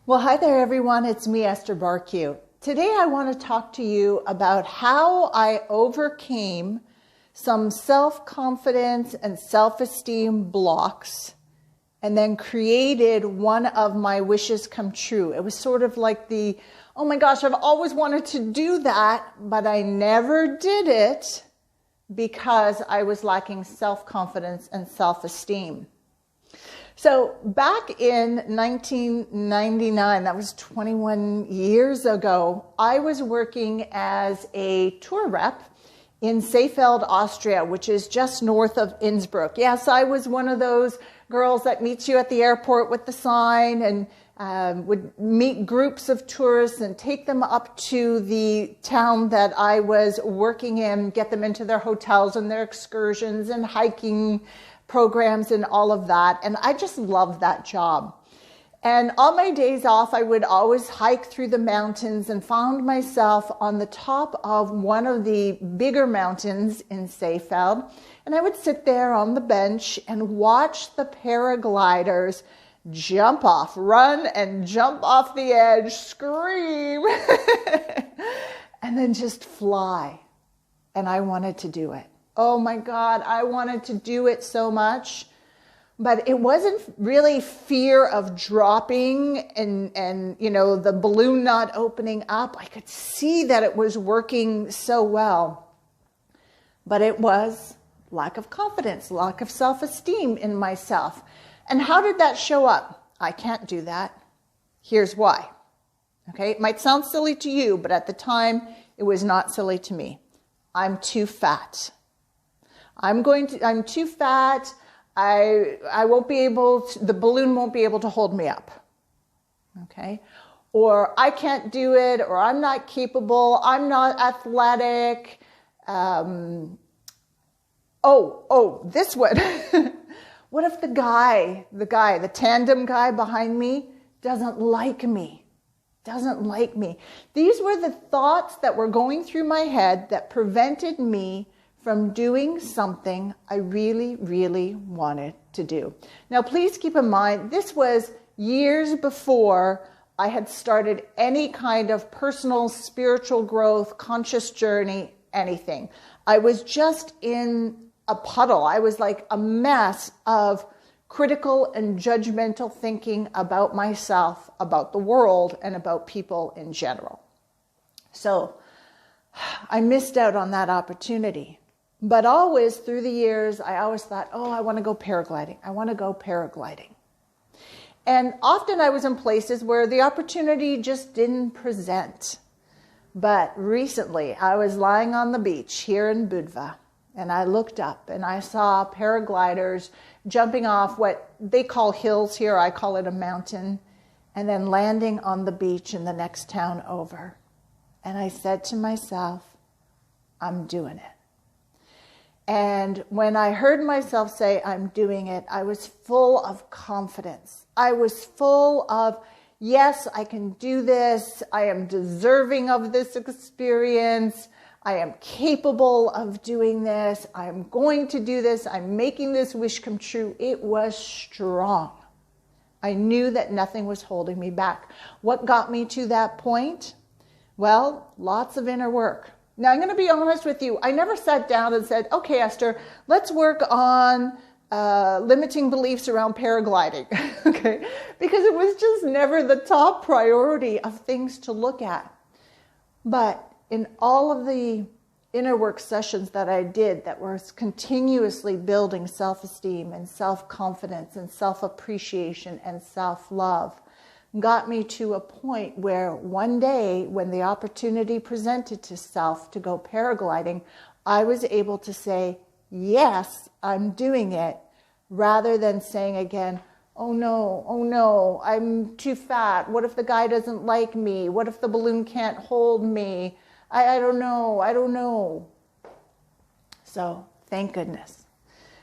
Well, hi there, everyone. It's me, Esther Bartkiw. Today, I want to talk to you about how I overcame some self-confidence and self-esteem blocks and then created one of my wishes come true. It was sort of like oh my gosh, I've always wanted to do that, but I never did it because I was lacking self-confidence and self-esteem. So back in 1999, that was 21 years ago, I was working as a tour rep in Seefeld, Austria, which is just north of Innsbruck. Yes, I was one of those girls that meets you at the airport with the sign and would meet groups of tourists and take them up to the town that I was working in, get them into their hotels and their excursions and hiking programs and all of that. And I just loved that job. And on my days off, I would always hike through the mountains and found myself on the top of one of the bigger mountains in Seefeld. And I would sit there on the bench and watch the paragliders jump off, run and jump off the edge, scream, and then just fly. And I wanted to do it. Oh my God, I wanted to do it so much, but it wasn't really fear of dropping and the balloon not opening up. I could see that it was working so well, but it was lack of confidence, lack of self-esteem in myself. And how did that show up? I can't do that. Here's why. Okay, it might sound silly to you, but at the time, it was not silly to me. I'm too fat. I'm too fat. I won't be able to, the balloon won't be able to hold me up. Okay. Or I can't do it, or I'm not capable. I'm not athletic. This one. What if the tandem guy behind me doesn't like me? These were the thoughts that were going through my head that prevented me from doing something I really, really wanted to do. Now, please keep in mind, this was years before I had started any kind of personal spiritual growth, conscious journey, anything. I was just in a puddle. I was like a mess of critical and judgmental thinking about myself, about the world, and about people in general. So I missed out on that opportunity. But always through the years, I always thought, I want to go paragliding. And often I was in places where the opportunity just didn't present. But recently, I was lying on the beach here in Budva, and I looked up and I saw paragliders jumping off what they call hills here. I call it a mountain, and then landing on the beach in the next town over. And I said to myself, I'm doing it. And when I heard myself say, I'm doing it, I was full of confidence. I was full of, yes, I can do this. I am deserving of this experience. I am capable of doing this. I am going to do this. I'm making this wish come true. It was strong. I knew that nothing was holding me back. What got me to that point? Well, lots of inner work. Now, I'm going to be honest with you. I never sat down and said, okay, Esther, let's work on limiting beliefs around paragliding, okay? Because it was just never the top priority of things to look at. But in all of the inner work sessions that I did that was continuously building self-esteem and self-confidence and self-appreciation and self-love, got me to a point where one day when the opportunity presented itself to go paragliding, I was able to say, yes, I'm doing it, rather than saying again, oh no, I'm too fat. What if the guy doesn't like me? What if the balloon can't hold me? I don't know. So thank goodness.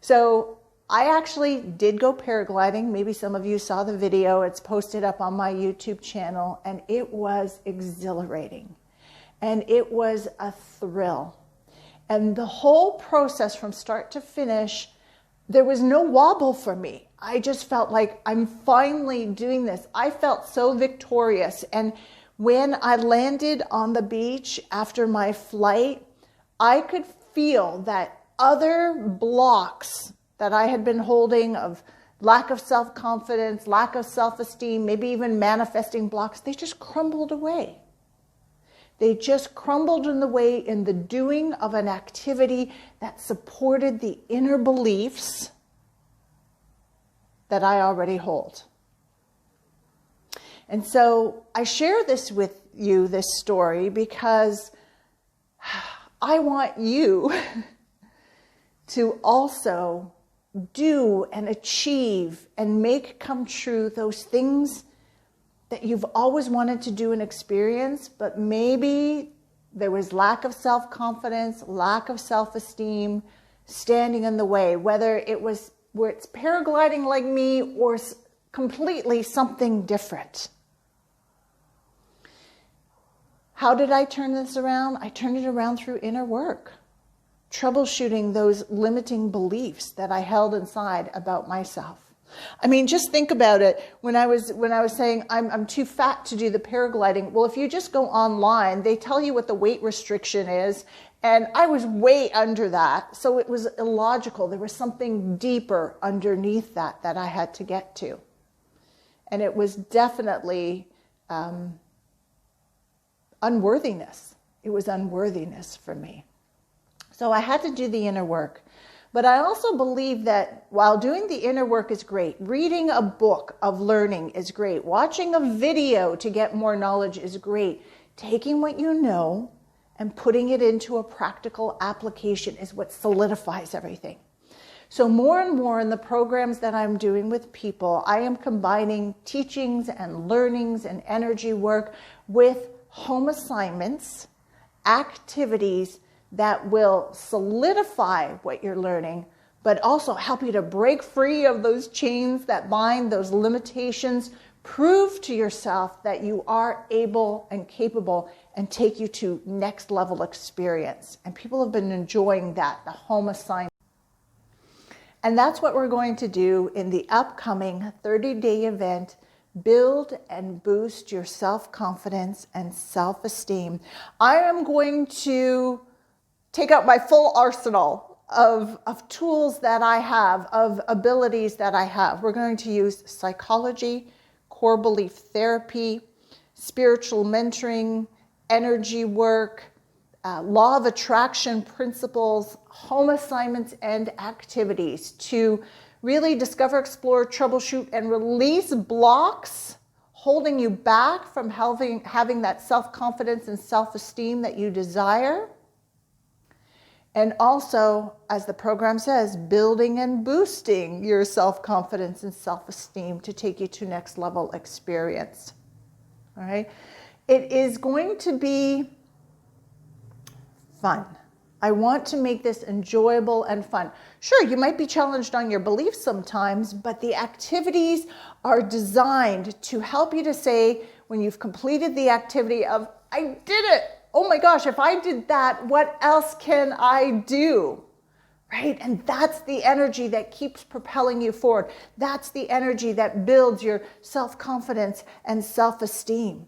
So I actually did go paragliding. Maybe some of you saw the video. It's posted up on my YouTube channel, and it was exhilarating. And it was a thrill. And the whole process from start to finish, there was no wobble for me. I just felt like I'm finally doing this. I felt so victorious. And when I landed on the beach after my flight, I could feel that other blocks that I had been holding of lack of self-confidence, lack of self-esteem, maybe even manifesting blocks, they just crumbled away. They just crumbled in the way in the doing of an activity that supported the inner beliefs that I already hold. And so I share this with you, this story, because I want you to also do and achieve and make come true those things that you've always wanted to do and experience, but maybe there was lack of self-confidence, lack of self-esteem standing in the way, whether it's paragliding like me or completely something different. How did I turn this around? I turned it around through inner work, troubleshooting those limiting beliefs that I held inside about myself. I mean, just think about it. When I was saying I'm too fat to do the paragliding, well, if you just go online, they tell you what the weight restriction is, and I was way under that, so it was illogical. There was something deeper underneath that I had to get to, and it was definitely unworthiness. It was unworthiness for me. So I had to do the inner work. But I also believe that while doing the inner work is great, reading a book of learning is great, watching a video to get more knowledge is great, taking what you know and putting it into a practical application is what solidifies everything. So more and more in the programs that I'm doing with people, I am combining teachings and learnings and energy work with home assignments, activities that will solidify what you're learning, but also help you to break free of those chains that bind, those limitations, prove to yourself that you are able and capable, and take you to next level experience. And people have been enjoying that, the home assignment. And that's what we're going to do in the upcoming 30-day event, Build and Boost Your Self-Confidence and Self-Esteem. I am going to take out my full arsenal of tools that I have, of abilities that I have. We're going to use psychology, core belief therapy, spiritual mentoring, energy work, law of attraction principles, home assignments and activities to really discover, explore, troubleshoot, and release blocks holding you back from having that self-confidence and self-esteem that you desire. And also, as the program says, building and boosting your self-confidence and self-esteem to take you to next level experience. All right? It is going to be fun. I want to make this enjoyable and fun. Sure, you might be challenged on your beliefs sometimes, but the activities are designed to help you to say, when you've completed the activity of, I did it. Oh my gosh, if I did that, what else can I do? Right? And that's the energy that keeps propelling you forward. That's the energy that builds your self-confidence and self-esteem.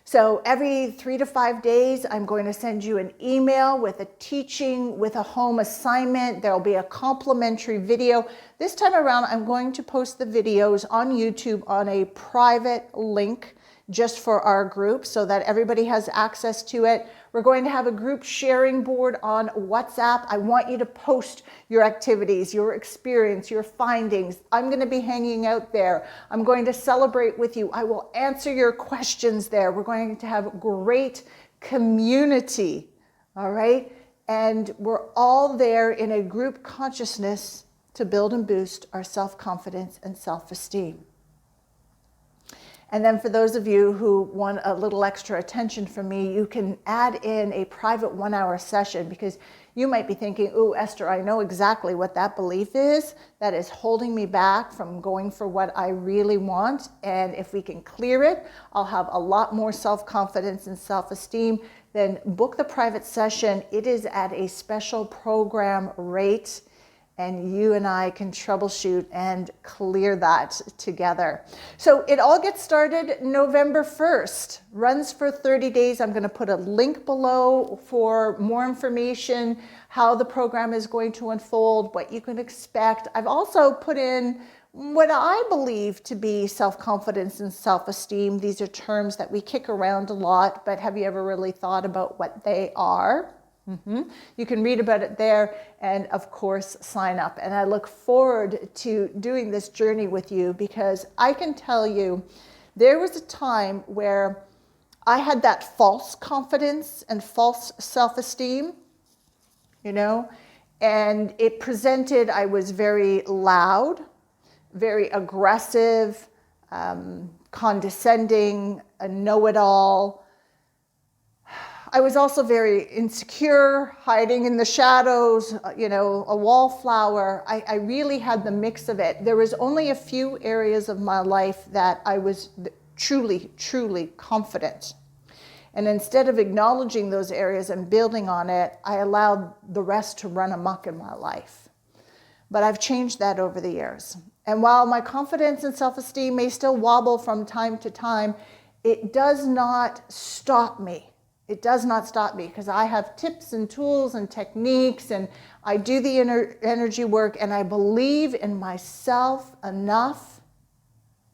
So every 3 to 5 days, I'm going to send you an email with a teaching, with a home assignment. There'll be a complimentary video. This time around, I'm going to post the videos on YouTube on a private link just for our group so that everybody has access to it. We're going to have a group sharing board on WhatsApp. I want you to post your activities, your experience, your findings. I'm going to be hanging out there. I'm going to celebrate with you. I will answer your questions there. We're going to have great community, all right? And we're all there in a group consciousness to build and boost our self-confidence and self-esteem. And then for those of you who want a little extra attention from me, you can add in a private 1-hour session, because you might be thinking, ooh, Esther, I know exactly what that belief is that is holding me back from going for what I really want. And if we can clear it, I'll have a lot more self-confidence and self-esteem. Then book the private session. It is at a special program rate. and you and I can troubleshoot and clear that together. So it all gets started November 1st, runs for 30 days. I'm going to put a link below for more information, how the program is going to unfold, what you can expect. I've also put in what I believe to be self-confidence and self-esteem. These are terms that we kick around a lot, but have you ever really thought about what they are? You can read about it there and of course sign up. And I look forward to doing this journey with you, because I can tell you there was a time where I had that false confidence and false self-esteem, you know, and it presented, I was very loud, very aggressive, condescending, a know-it-all. I was also very insecure, hiding in the shadows, you know, a wallflower. I really had the mix of it. There was only a few areas of my life that I was truly, truly confident. And instead of acknowledging those areas and building on it, I allowed the rest to run amok in my life. But I've changed that over the years. And while my confidence and self-esteem may still wobble from time to time, it does not stop me. It does not stop me, because I have tips and tools and techniques, and I do the energy work, and I believe in myself enough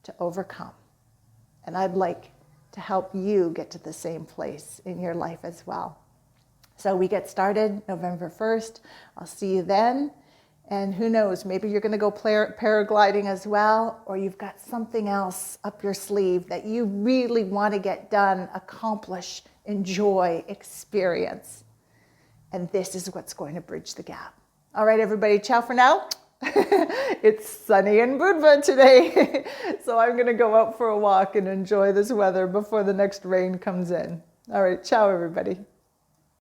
to overcome. And I'd like to help you get to the same place in your life as well. So we get started November 1st. I'll see you then. And who knows, maybe you're going to go paragliding as well, or you've got something else up your sleeve that you really want to get done, accomplish, enjoy, experience. And this is what's going to bridge the gap. All right, everybody, ciao for now. It's sunny in Budva today, so I'm going to go out for a walk and enjoy this weather before the next rain comes in. All right, ciao, everybody.